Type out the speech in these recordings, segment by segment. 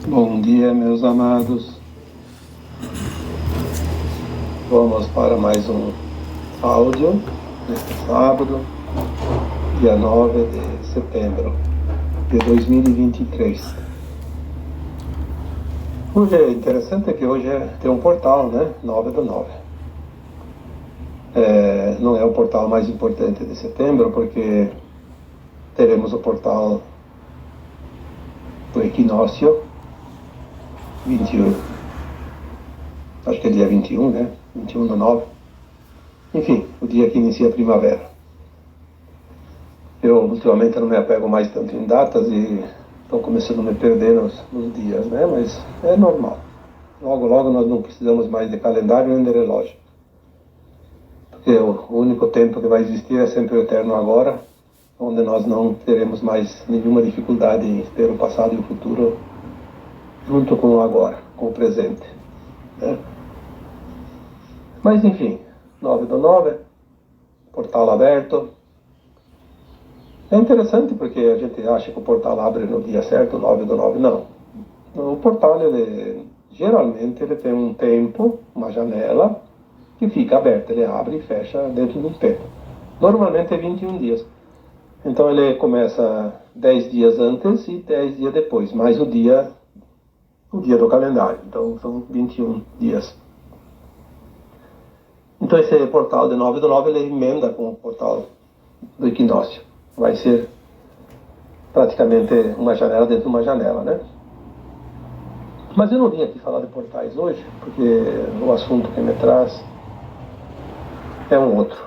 Bom dia, meus amados. Vamos para mais um áudio neste sábado, dia 9 de setembro de 2023. Hoje é interessante que hoje tem um portal, né? 9 do 9. Não é o portal mais importante de setembro, porque teremos o portal do equinócio 21. Acho que é dia 21, né? 21 do 9. Enfim, o dia que inicia a primavera. Eu ultimamente não me apego mais tanto em datas e estou começando a me perder nos dias, né? Mas é normal. Logo, logo nós não precisamos mais de calendário nem de relógio. Porque o único tempo que vai existir é sempre o eterno agora, onde nós não teremos mais nenhuma dificuldade em ter o passado e o futuro junto com o agora, com o presente, né? Mas enfim, 9 do 9, portal aberto. É interessante porque a gente acha que o portal abre no dia certo, 9 do 9, não. O portal, geralmente, ele tem um tempo, uma janela, que fica aberta, ele abre e fecha dentro de um tempo. Normalmente é 21 dias. Então ele começa 10 dias antes e 10 dias depois, mais o dia do calendário. Então são 21 dias. Então esse portal de 9 do 9, ele emenda com o portal do equinócio. Vai ser praticamente uma janela dentro de uma janela, né? Mas eu não vim aqui falar de portais hoje, porque o assunto que me traz é um outro.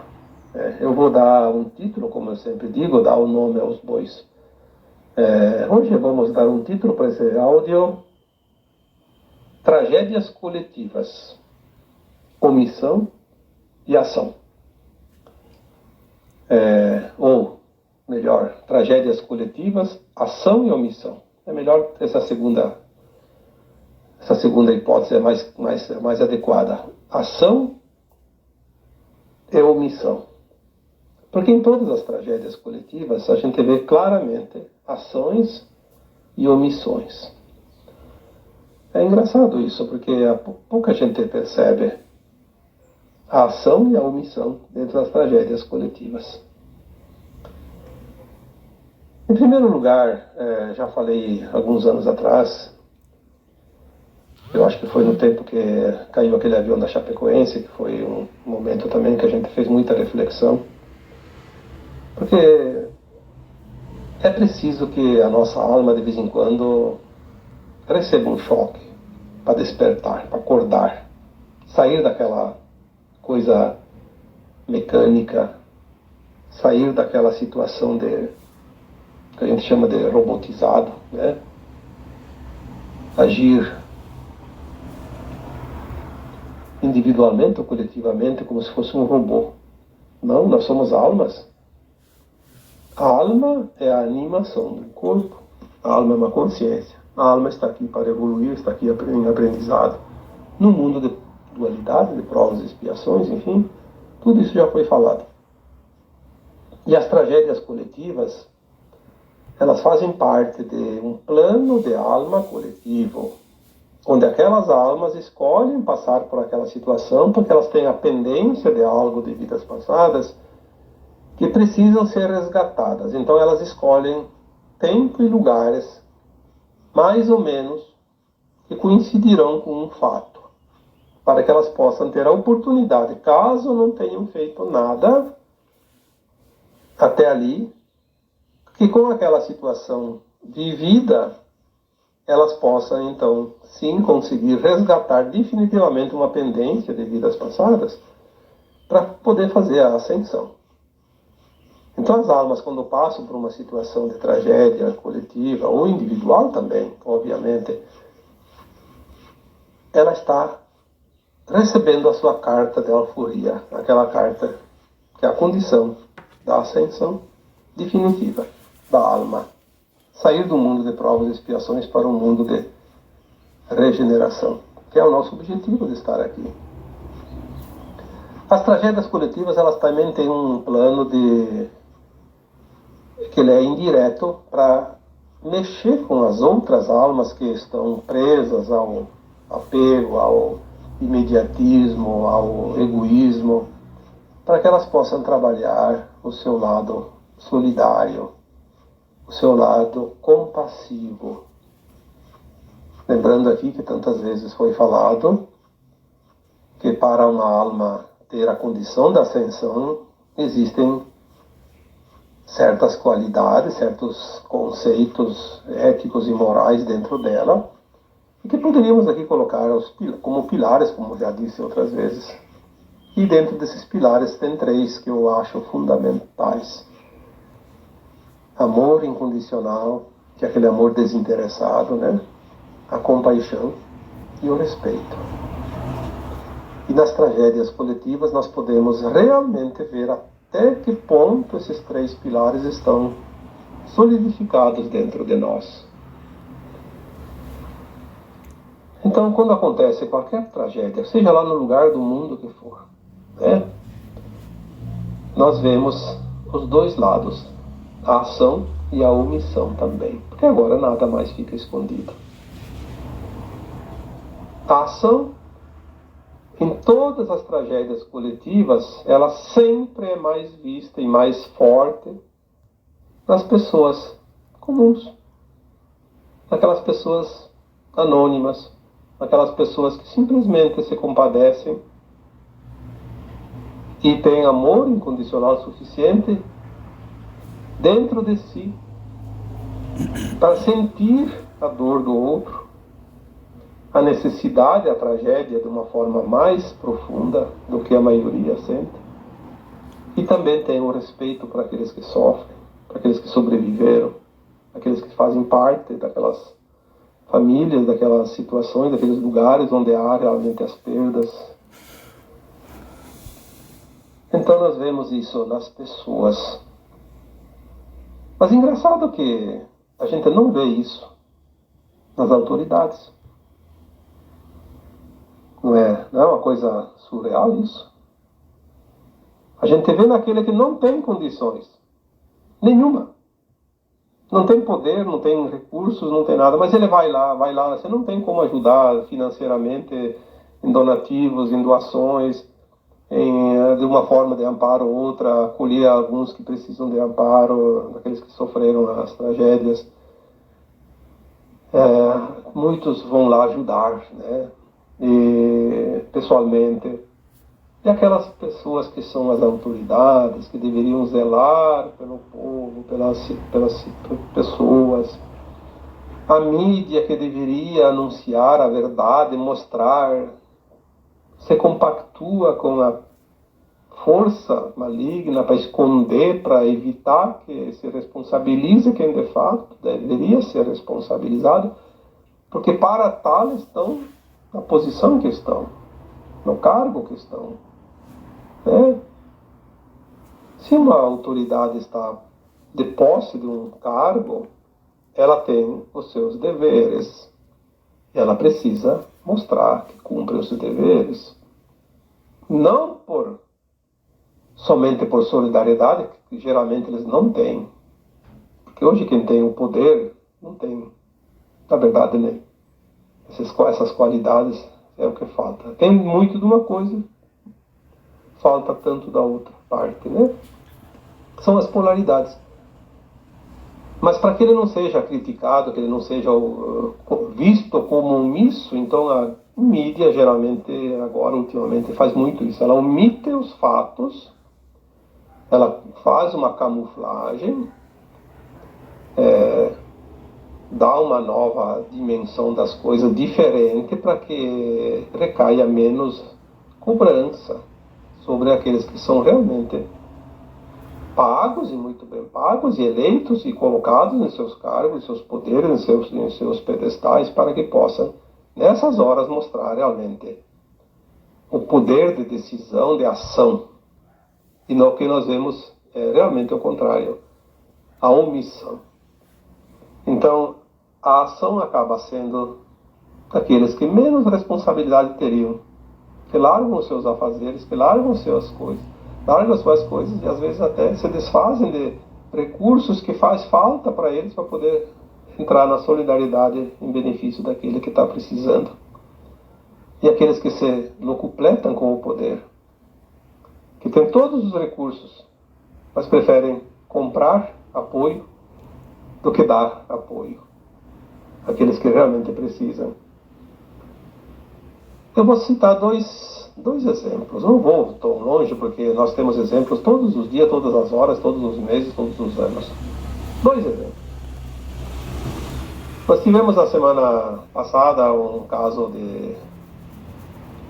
Eu vou dar um título, como eu sempre digo, dar o nome aos bois. Hoje vamos dar um título para esse áudio: Tragédias coletivas, omissão e ação. Ou, melhor, tragédias coletivas, ação e omissão. É melhor essa segunda hipótese, é mais adequada. Ação e omissão. Porque em todas as tragédias coletivas a gente vê claramente ações e omissões. É engraçado isso, porque pouca gente percebe a ação e a omissão dentro das tragédias coletivas. Em primeiro lugar, já falei alguns anos atrás, eu acho que foi no tempo que caiu aquele avião da Chapecoense, que foi um momento também que a gente fez muita reflexão, porque é preciso que a nossa alma, de vez em quando, receba um choque para despertar, para acordar, sair daquela coisa mecânica, sair daquela situação que a gente chama de robotizado, né? Agir individualmente ou coletivamente como se fosse um robô. Não, nós somos almas. A alma é a animação do corpo. A alma é uma consciência. A alma está aqui para evoluir, está aqui em aprendizado. No mundo de dualidade, de provas e expiações, enfim, tudo isso já foi falado. E as tragédias coletivas, elas fazem parte de um plano de alma coletivo, onde aquelas almas escolhem passar por aquela situação porque elas têm a pendência de algo de vidas passadas que precisam ser resgatadas. Então elas escolhem tempo e lugares mais ou menos que coincidirão com um fato, para que elas possam ter a oportunidade, caso não tenham feito nada até ali, que com aquela situação vivida elas possam então sim conseguir resgatar definitivamente uma pendência de vidas passadas para poder fazer a ascensão. Então as almas, quando passam por uma situação de tragédia coletiva ou individual também, obviamente, ela está recebendo a sua carta de alforria, aquela carta que é a condição da ascensão definitiva da alma. Sair do mundo de provas e expiações para um mundo de regeneração, que é o nosso objetivo de estar aqui. As tragédias coletivas, elas também têm um plano que ele é indireto para mexer com as outras almas que estão presas ao apego, ao imediatismo, ao egoísmo, para que elas possam trabalhar o seu lado solidário, o seu lado compassivo. Lembrando aqui que tantas vezes foi falado que para uma alma ter a condição da ascensão, existem certas qualidades, certos conceitos éticos e morais dentro dela, e que poderíamos aqui colocar como pilares, como já disse outras vezes. E dentro desses pilares tem 3 que eu acho fundamentais. Amor incondicional, que é aquele amor desinteressado, né? A compaixão e o respeito. E nas tragédias coletivas nós podemos realmente ver até que ponto esses 3 pilares estão solidificados dentro de nós. Então, quando acontece qualquer tragédia, seja lá no lugar do mundo que for, né, nós vemos os 2 lados, a ação e a omissão também, porque agora nada mais fica escondido. A ação, em todas as tragédias coletivas, ela sempre é mais vista e mais forte nas pessoas comuns, naquelas pessoas anônimas, naquelas pessoas que simplesmente se compadecem e têm amor incondicional suficiente dentro de si para sentir a dor do outro, a necessidade, a tragédia de uma forma mais profunda do que a maioria sente. E também tem o respeito para aqueles que sofrem, para aqueles que sobreviveram, aqueles que fazem parte daquelas famílias, daquelas situações, daqueles lugares onde há realmente as perdas. Então nós vemos isso nas pessoas. Mas engraçado que a gente não vê isso nas autoridades. Não é uma coisa surreal isso? A gente vê naquele que não tem condições nenhuma. Não tem poder, não tem recursos, não tem nada, mas ele vai lá, você não tem como ajudar financeiramente em donativos, em doações, de uma forma de amparo ou outra, acolher alguns que precisam de amparo, aqueles que sofreram as tragédias. Muitos vão lá ajudar, né? E, pessoalmente. E aquelas pessoas que são as autoridades, que deveriam zelar pelo povo, pelas pessoas, a mídia que deveria anunciar a verdade, mostrar, se compactua com a força maligna para esconder, para evitar que se responsabilize quem de fato deveria ser responsabilizado, porque para tal estão na posição que estão, no cargo que estão. Se uma autoridade está de posse de um cargo, ela tem os seus deveres. Ela precisa mostrar que cumpre os seus deveres. Não somente por solidariedade, que geralmente eles não têm. Porque hoje quem tem o poder não tem, na verdade, né? Essas qualidades é o que falta. Tem muito de uma coisa, falta tanto da outra parte, né? São as polaridades. Mas para que ele não seja criticado, que ele não seja visto como omisso, então a mídia geralmente, agora ultimamente, faz muito isso. Ela omite os fatos, ela faz uma camuflagem, dá uma nova dimensão das coisas diferente para que recaia menos cobrança sobre aqueles que são realmente pagos, e muito bem pagos, e eleitos e colocados em seus cargos, em seus poderes, em seus pedestais, para que possam, nessas horas, mostrar realmente o poder de decisão, de ação. E no que nós vemos é realmente o contrário, a omissão. Então, a ação acaba sendo daqueles que menos responsabilidade teriam, que largam os seus afazeres, que largam as suas coisas, e às vezes até se desfazem de recursos que faz falta para eles para poder entrar na solidariedade em benefício daquele que está precisando. E aqueles que se locupletam com o poder, que têm todos os recursos, mas preferem comprar apoio do que dar apoio àqueles que realmente precisam. Eu vou citar dois exemplos. Não vou tão longe, porque nós temos exemplos todos os dias, todas as horas, todos os meses, todos os anos. Dois exemplos. Nós tivemos na semana passada um caso de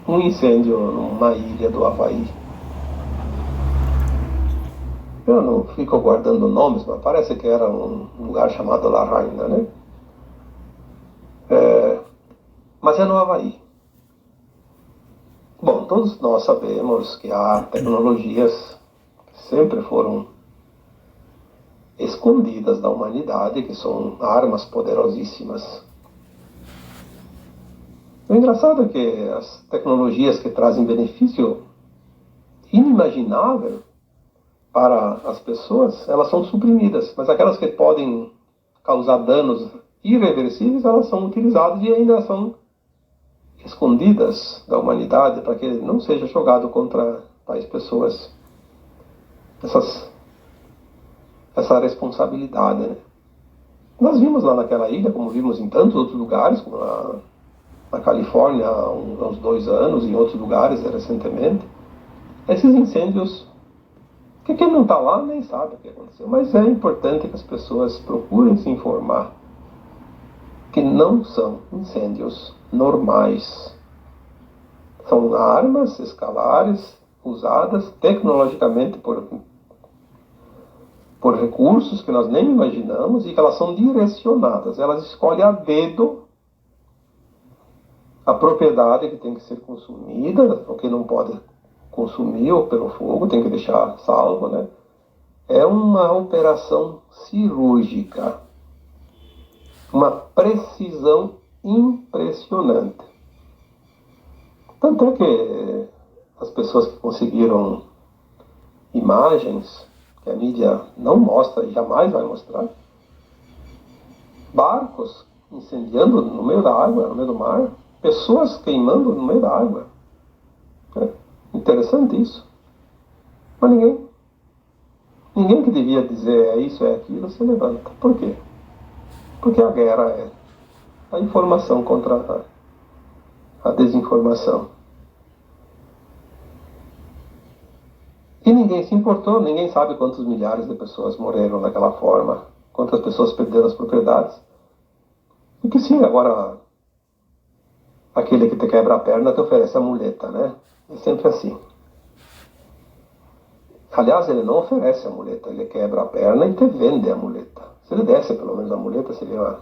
um incêndio numa ilha do Havaí. Eu não fico guardando nomes, mas parece que era um lugar chamado La Rainha, né? Mas é no Havaí. Bom, todos nós sabemos que há tecnologias que sempre foram escondidas da humanidade, que são armas poderosíssimas. O engraçado é que as tecnologias que trazem benefício inimaginável para as pessoas, elas são suprimidas, mas aquelas que podem causar danos irreversíveis, elas são utilizadas e ainda são escondidas da humanidade para que não seja jogado contra tais pessoas essa responsabilidade, né? Nós vimos lá naquela ilha, como vimos em tantos outros lugares, como na Califórnia há uns 2 anos, em outros lugares recentemente, esses incêndios, que quem não está lá nem sabe o que aconteceu, mas é importante que as pessoas procurem se informar que não são incêndios normais. São armas escalares usadas tecnologicamente por recursos que nós nem imaginamos e que elas são direcionadas. Elas escolhem a dedo a propriedade que tem que ser consumida, o que não pode consumir ou pelo fogo, tem que deixar salvo, né? É uma operação cirúrgica. Uma precisão impressionante. Tanto é que as pessoas que conseguiram imagens que a mídia não mostra e jamais vai mostrar, barcos incendiando no meio da água, no meio do mar, pessoas queimando no meio da água. É interessante isso. Mas ninguém que devia dizer é isso, é aquilo, se levanta. Por quê? Porque a guerra é a informação contra a desinformação. E ninguém se importou, ninguém sabe quantos milhares de pessoas morreram daquela forma, quantas pessoas perderam as propriedades. E que sim, agora aquele que te quebra a perna te oferece a muleta, né? É sempre assim. Aliás, ele não oferece a muleta, ele quebra a perna e te vende a muleta. Se ele desse pelo menos a muleta, seria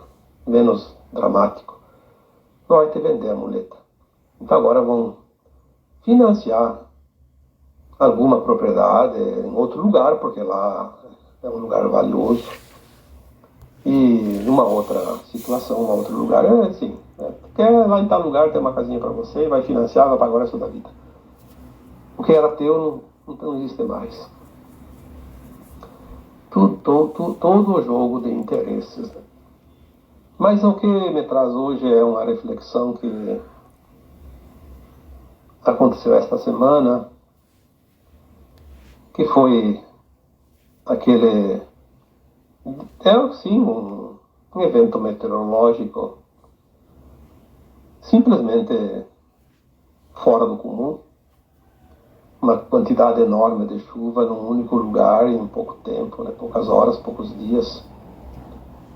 menos dramático. Não vai te vender a muleta. Então agora vão financiar alguma propriedade em outro lugar, porque lá é um lugar valioso. E numa outra situação, um outro lugar, é assim, quer lá em tal lugar ter uma casinha para você, vai financiar, vai pagar o resto da vida. O que era teu não existe mais. Todo jogo de interesses. Né? Mas o que me traz hoje é uma reflexão que aconteceu esta semana, que foi aquele... sim, um evento meteorológico simplesmente fora do comum. Uma quantidade enorme de chuva num único lugar em pouco tempo, né? Poucas horas, poucos dias,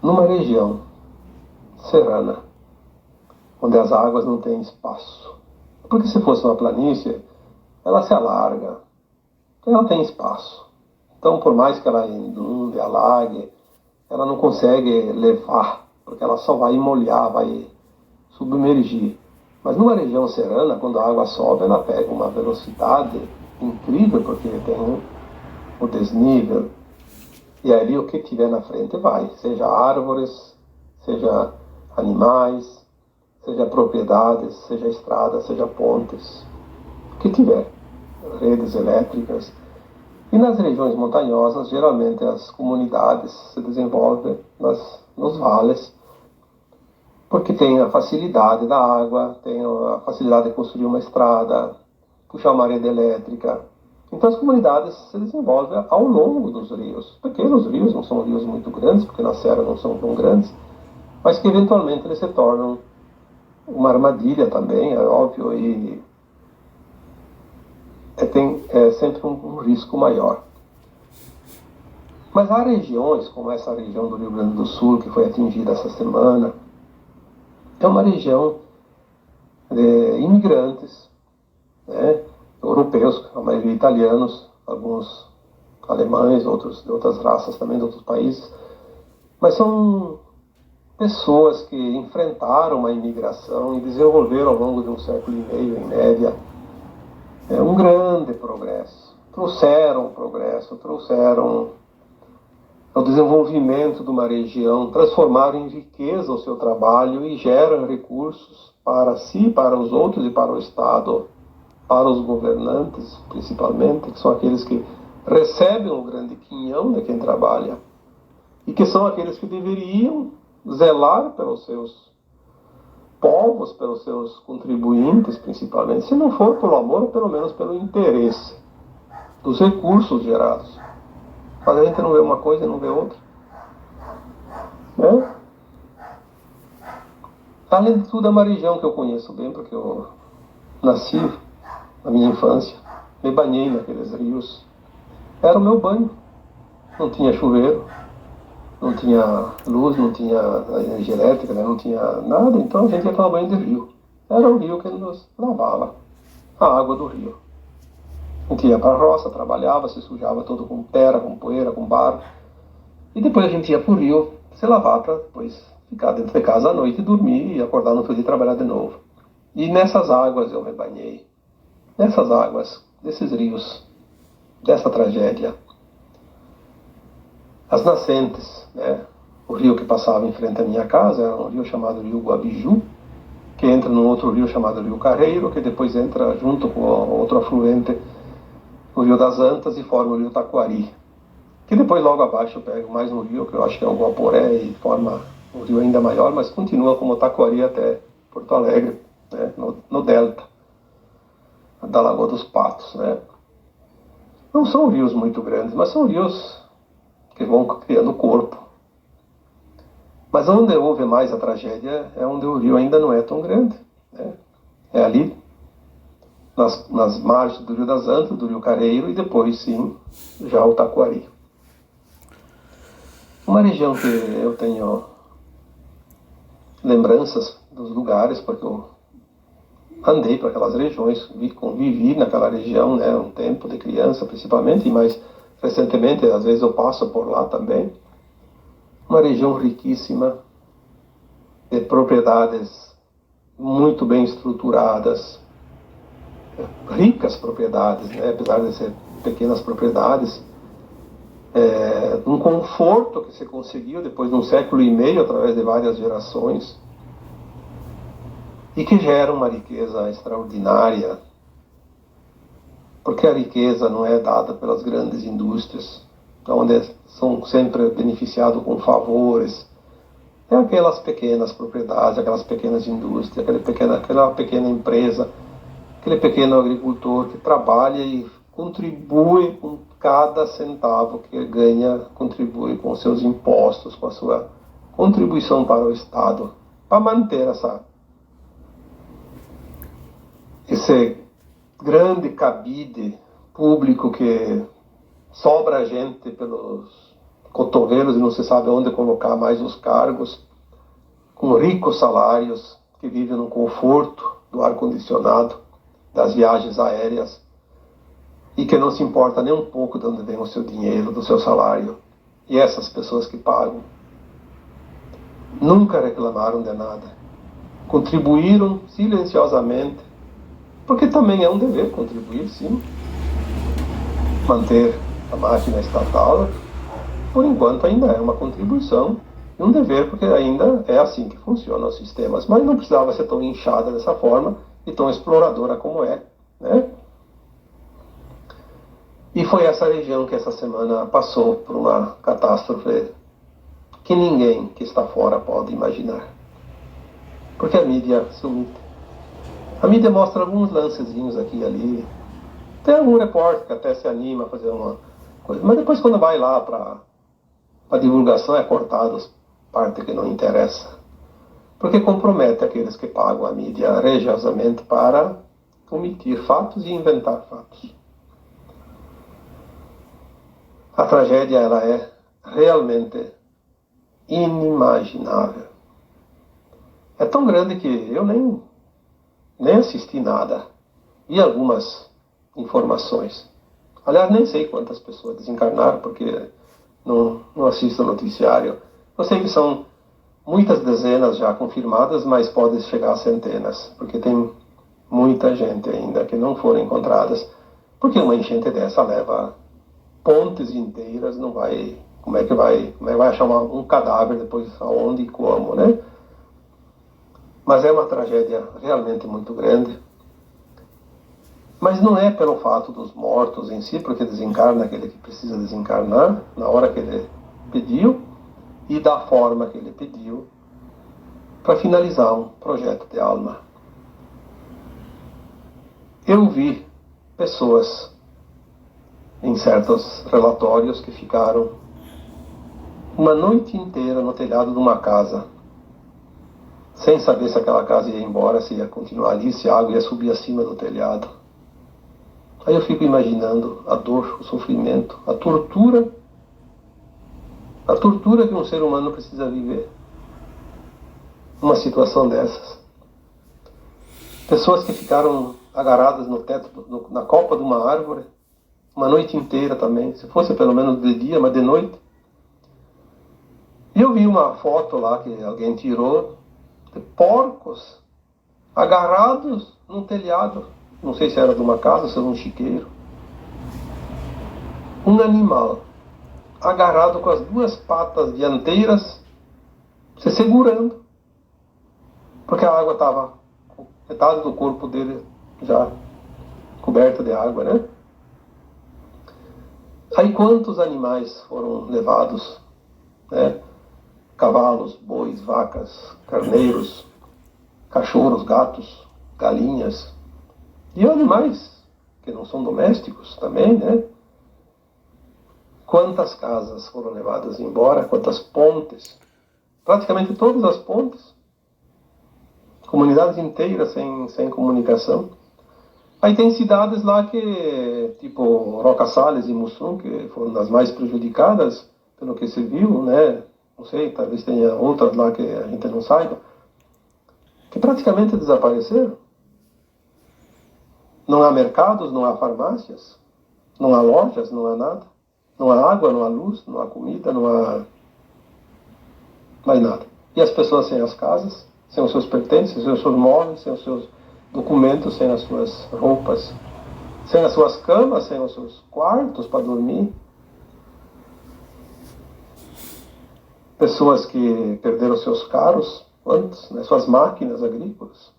numa região serrana, onde as águas não têm espaço. Porque se fosse uma planície, ela se alarga, ela tem espaço. Então, por mais que ela inunde, alague, ela não consegue levar, porque ela só vai molhar, vai submergir. Mas numa região serrana, quando a água sobe, ela pega uma velocidade incrível, porque tem o desnível. E ali o que tiver na frente vai, seja árvores, seja animais, seja propriedades, seja estradas, seja pontes, o que tiver, redes elétricas. E nas regiões montanhosas, geralmente as comunidades se desenvolvem nos vales, porque tem a facilidade da água, tem a facilidade de construir uma estrada, puxar uma rede elétrica. Então as comunidades se desenvolvem ao longo dos rios. Pequenos rios, não são rios muito grandes, porque na serra não são tão grandes, mas que eventualmente eles se tornam uma armadilha também, é óbvio, e tem sempre um risco maior. Mas há regiões, como essa região do Rio Grande do Sul, que foi atingida essa semana, é uma região de imigrantes, né, europeus, a maioria italianos, alguns alemães, outros de outras raças também, de outros países, mas são pessoas que enfrentaram uma imigração e desenvolveram ao longo de um século e meio, em média, um grande progresso. Trouxeram progresso, trouxeram o desenvolvimento de uma região, transformaram em riqueza o seu trabalho e geram recursos para si, para os outros e para o Estado, para os governantes, principalmente, que são aqueles que recebem o grande quinhão de quem trabalha e que são aqueles que deveriam zelar pelos seus povos, pelos seus contribuintes, principalmente, se não for pelo amor, pelo menos pelo interesse dos recursos gerados. Mas a gente não vê uma coisa e não vê outra, né? Além de tudo, é uma região que eu conheço bem, porque eu nasci na minha infância, me banhei naqueles rios. Era o meu banho. Não tinha chuveiro, não tinha luz, não tinha energia elétrica, né? Não tinha nada, então a gente ia tomar banho de rio. Era o rio que nos lavava, a água do rio. A gente ia para a roça, trabalhava, se sujava todo com terra, com poeira, com barro. E depois a gente ia para o rio se lavar para depois ficar dentro de casa à noite, dormir e acordar no outro dia e trabalhar de novo. E nessas águas eu me banhei. Nessas águas, desses rios, dessa tragédia. As nascentes, né? O rio que passava em frente à minha casa era um rio chamado Rio Guabiju, que entra num outro rio chamado Rio Carreiro, que depois entra junto com outro afluente, o Rio das Antas, e forma o Rio Taquari. Que depois logo abaixo pega mais um rio, que eu acho que é o Guaporé, e forma um rio ainda maior, mas continua como Taquari até Porto Alegre, né? No delta da Lagoa dos Patos, né? Não são rios muito grandes, mas são rios que vão criando corpo. Mas onde houve mais a tragédia é onde o rio ainda não é tão grande, né? É ali, nas margens do Rio das Antas, do Rio Careiro, e depois, sim, já o Taquari. Uma região que eu tenho lembranças dos lugares, porque eu andei para aquelas regiões, convivi naquela região, né, um tempo de criança principalmente, e mais recentemente, às vezes eu passo por lá também. Uma região riquíssima, de propriedades muito bem estruturadas, ricas propriedades, né, apesar de ser pequenas propriedades, um conforto que se conseguiu depois de um século e meio, através de várias gerações, e que gera uma riqueza extraordinária, porque a riqueza não é dada pelas grandes indústrias, onde são sempre beneficiados com favores. É aquelas pequenas propriedades, aquelas pequenas indústrias, aquela pequena empresa, aquele pequeno agricultor que trabalha e contribui com cada centavo que ganha, contribui com os seus impostos, com a sua contribuição para o Estado, para manter esse grande cabide público que sobra a gente pelos cotovelos e não se sabe onde colocar mais os cargos, com ricos salários, que vivem no conforto do ar-condicionado, das viagens aéreas, e que não se importa nem um pouco de onde vem o seu dinheiro, do seu salário. E essas pessoas que pagam nunca reclamaram de nada, contribuíram silenciosamente, porque também é um dever contribuir, sim, manter a máquina estatal, por enquanto ainda é uma contribuição e um dever, porque ainda é assim que funcionam os sistemas, mas não precisava ser tão inchada dessa forma e tão exploradora como é, né? E foi essa região que essa semana passou por uma catástrofe que ninguém que está fora pode imaginar. Porque a mídia se omite. A mídia mostra alguns lancezinhos aqui e ali. Tem algum repórter que até se anima a fazer uma coisa. Mas depois, quando vai lá para a divulgação, é cortado parte que não interessa. Porque compromete aqueles que pagam a mídia religiosamente para omitir fatos e inventar fatos. A tragédia, ela é realmente inimaginável. É tão grande que eu nem assisti nada. Vi algumas informações. Aliás, nem sei quantas pessoas desencarnaram, porque não assisto o noticiário. Eu sei que são muitas dezenas já confirmadas, mas pode chegar a centenas, porque tem muita gente ainda que não foram encontradas. Porque uma enchente dessa leva pontes inteiras, não vai... Como é que vai achar um cadáver depois aonde e como, né? Mas é uma tragédia realmente muito grande. Mas não é pelo fato dos mortos em si, porque desencarna aquele que precisa desencarnar, na hora que ele pediu, e da forma que ele pediu, para finalizar um projeto de alma. Eu vi pessoas em certos relatórios que ficaram uma noite inteira no telhado de uma casa, sem saber se aquela casa ia embora, se ia continuar ali, se a água ia subir acima do telhado. Aí eu fico imaginando a dor, o sofrimento, a tortura que um ser humano precisa viver numa situação dessas. Pessoas que ficaram agarradas no teto, na copa de uma árvore, uma noite inteira também, se fosse pelo menos de dia, mas de noite. E eu vi uma foto lá que alguém tirou de porcos agarrados num telhado, não sei se era de uma casa, se era um chiqueiro. Um animal agarrado com as duas patas dianteiras, se segurando, porque a água estava, metade do corpo dele já coberta de água, né? Aí quantos animais foram levados, né? Cavalos, bois, vacas, carneiros, cachorros, gatos, galinhas e animais que não são domésticos também, né? Quantas casas foram levadas embora, quantas pontes, praticamente todas as pontes, comunidades inteiras sem comunicação. Aí tem cidades lá que, tipo Roca Salles e Mussum, que foram das mais prejudicadas, pelo que se viu, né? Não sei, talvez tenha outras lá que a gente não saiba, que praticamente desapareceram. Não há mercados, não há farmácias, não há lojas, não há nada. Não há água, não há luz, não há comida, não há mais nada. E as pessoas sem as casas, sem os seus pertences, sem os seus móveis, sem os seus documentos, sem as suas roupas, sem as suas camas, sem os seus quartos para dormir. Pessoas que perderam seus carros, quantos, né, suas máquinas agrícolas.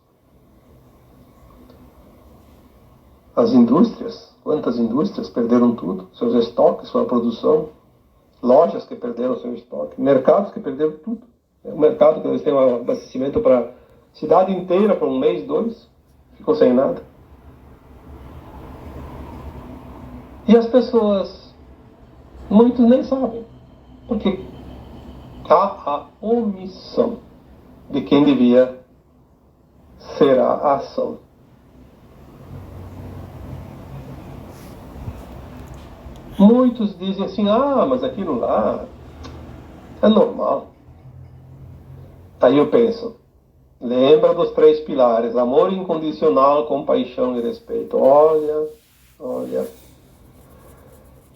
As indústrias, quantas indústrias perderam tudo, seus estoques, sua produção. Lojas que perderam seu estoque, mercados que perderam tudo. O mercado que eles têm um abastecimento para a cidade inteira por um mês, 2, ficou sem nada. E as pessoas, muitos nem sabem, porque há a omissão de quem devia ser a ação. Muitos dizem assim, mas aquilo lá é normal. Aí eu penso, lembra dos 3 pilares, amor incondicional, compaixão e respeito. Olha,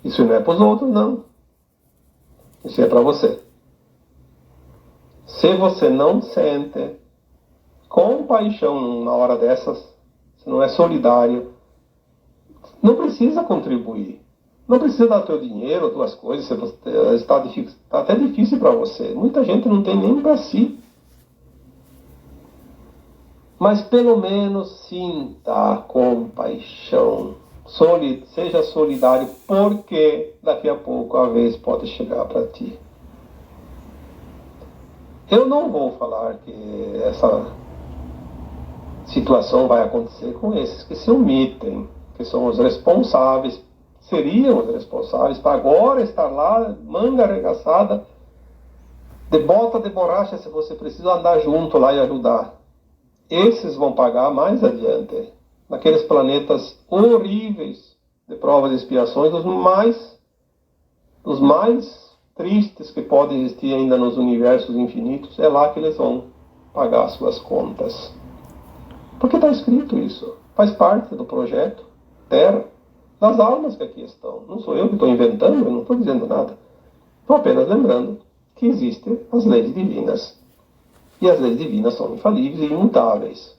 isso não é para os outros, não. Isso é para você. Se você não sente compaixão na hora dessas, se não é solidário, não precisa contribuir. Não precisa dar teu dinheiro, tuas coisas, se você está até difícil para você. Muita gente não tem nem para si. Mas pelo menos sinta compaixão. Seja solidário, porque daqui a pouco a vez pode chegar para ti. Eu não vou falar que essa situação vai acontecer com esses que se omitem, que são os responsáveis, seriam os responsáveis para agora estar lá, manga arregaçada, de bota de borracha, se você precisa andar junto lá e ajudar. Esses vão pagar mais adiante, naqueles planetas horríveis de provas e expiações, os mais tristes que podem existir ainda nos universos infinitos. É lá que eles vão pagar suas contas. Porque está escrito isso. Faz parte do projeto Terra, das almas que aqui estão. Não sou eu que estou inventando, eu não estou dizendo nada. Estou apenas lembrando que existem as leis divinas. E as leis divinas são infalíveis e imutáveis.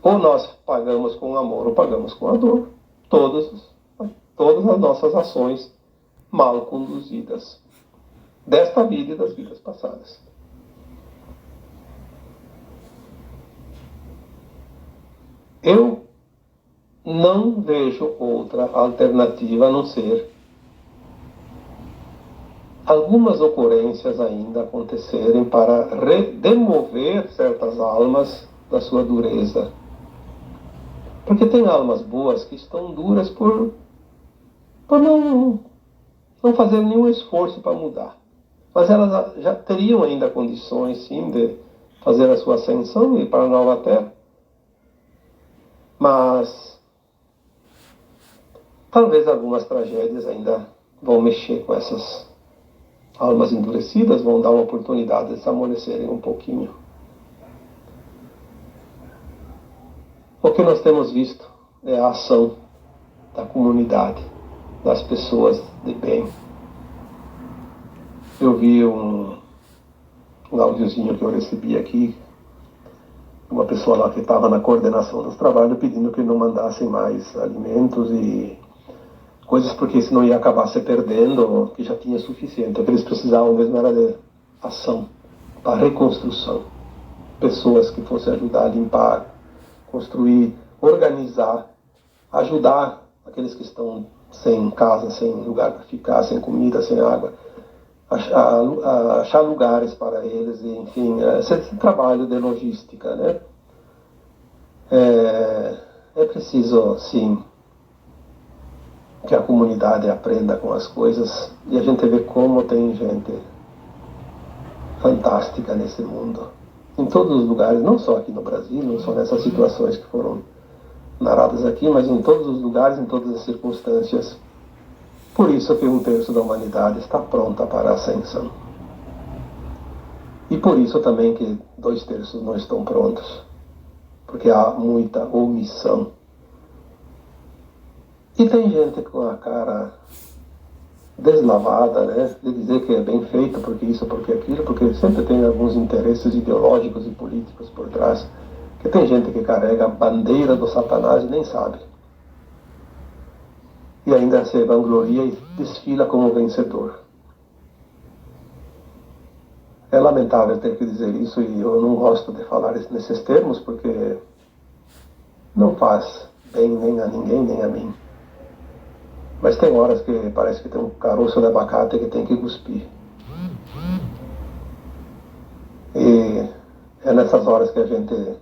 Ou nós pagamos com amor ou pagamos com a dor. Todas as nossas ações mal conduzidas. Desta vida e das vidas passadas. Eu não vejo outra alternativa a não ser algumas ocorrências ainda acontecerem para demover certas almas da sua dureza. Porque tem almas boas que estão duras por não fazer nenhum esforço para mudar. Mas elas já teriam ainda condições, sim, de fazer a sua ascensão e ir para a nova Terra. Mas talvez algumas tragédias ainda vão mexer com essas almas endurecidas, vão dar uma oportunidade de se amolecerem um pouquinho. O que nós temos visto é a ação da comunidade, das pessoas de bem. Eu vi um áudiozinho que eu recebi aqui, uma pessoa lá que estava na coordenação dos trabalhos pedindo que não mandassem mais alimentos e coisas, porque senão ia acabar se perdendo, que já tinha suficiente. O que eles precisavam mesmo era de ação para reconstrução. Pessoas que fossem ajudar a limpar, construir, organizar, ajudar aqueles que estão sem casa, sem lugar para ficar, sem comida, sem água, achar lugares para eles, e, enfim, esse trabalho de logística, né? É preciso, sim, que a comunidade aprenda com as coisas e a gente vê como tem gente fantástica nesse mundo, em todos os lugares, não só aqui no Brasil, não só nessas situações que foram narradas aqui, mas em todos os lugares, em todas as circunstâncias. Por isso que 1/3 da humanidade está pronta para a ascensão. E por isso também que 2/3 não estão prontos, porque há muita omissão. E tem gente com a cara deslavada, né, de dizer que é bem feito, porque isso, porque aquilo, porque sempre tem alguns interesses ideológicos e políticos por trás, que tem gente que carrega a bandeira do Satanás e nem sabe. E ainda se vangloria e desfila como vencedor. É lamentável ter que dizer isso, e eu não gosto de falar nesses termos, porque não faz bem nem a ninguém, nem a mim. Mas tem horas que parece que tem um caroço de abacate que tem que cuspir. E é nessas horas que a gente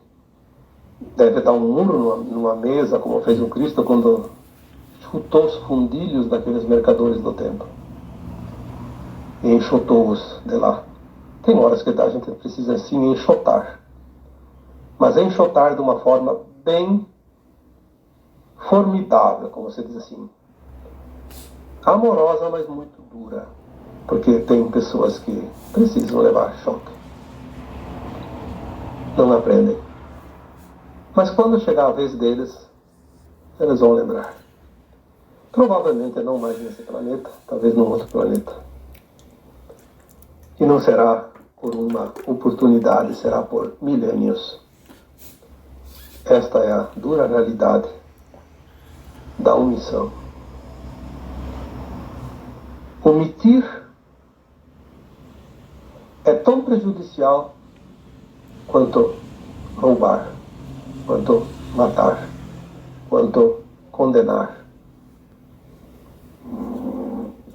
deve dar um murro numa mesa, como fez o Cristo quando chutou os fundilhos daqueles mercadores do templo e enxotou-os de lá. Tem horas que a gente precisa sim enxotar, mas enxotar de uma forma bem formidável, como você diz assim, amorosa, mas muito dura, porque tem pessoas que precisam levar choque, não aprendem, mas quando chegar a vez deles, eles vão lembrar. Provavelmente não mais nesse planeta, talvez num outro planeta. E não será por uma oportunidade, será por milênios. Esta é a dura realidade da omissão. Omitir é tão prejudicial quanto roubar, quanto matar, quanto condenar.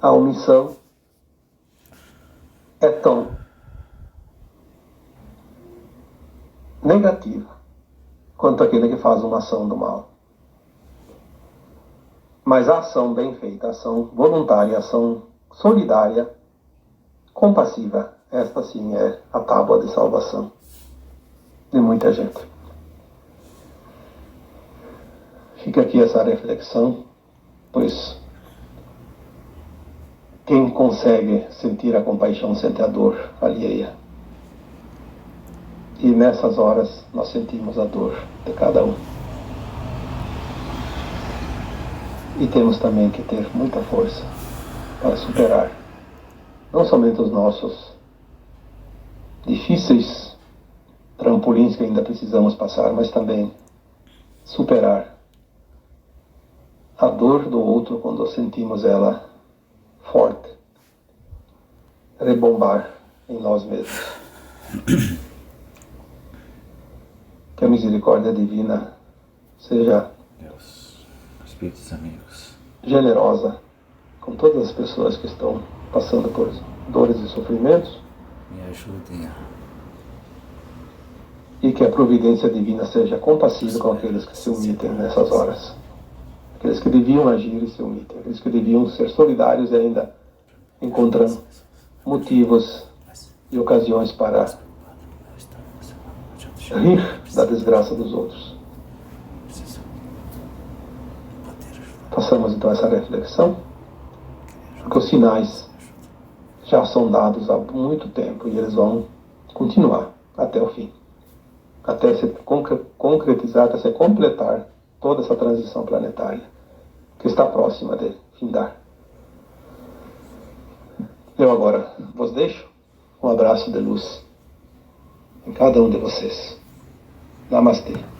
A omissão é tão negativa quanto aquele que faz uma ação do mal. Mas a ação bem feita, a ação voluntária, a ação solidária, compassiva, esta sim é a tábua de salvação de muita gente. Fica aqui essa reflexão, pois quem consegue sentir a compaixão sente a dor alheia. E nessas horas nós sentimos a dor de cada um. E temos também que ter muita força para superar não somente os nossos difíceis trampolins que ainda precisamos passar, mas também superar a dor do outro quando sentimos ela forte, rebombar em nós mesmos. Que a misericórdia divina seja Deus, espíritos amigos, generosa com todas as pessoas que estão passando por dores e sofrimentos, me ajudem e que a providência divina seja compassiva com aqueles que se omitem nessas horas, aqueles que deviam agir e se omitem, aqueles que deviam ser solidários e ainda encontram motivos e ocasiões para rir da desgraça dos outros. Façamos então essa reflexão, porque os sinais já são dados há muito tempo e eles vão continuar até o fim, até se concretizar, até se completar toda essa transição planetária que está próxima de findar. Eu agora vos deixo um abraço de luz em cada um de vocês. Namastê.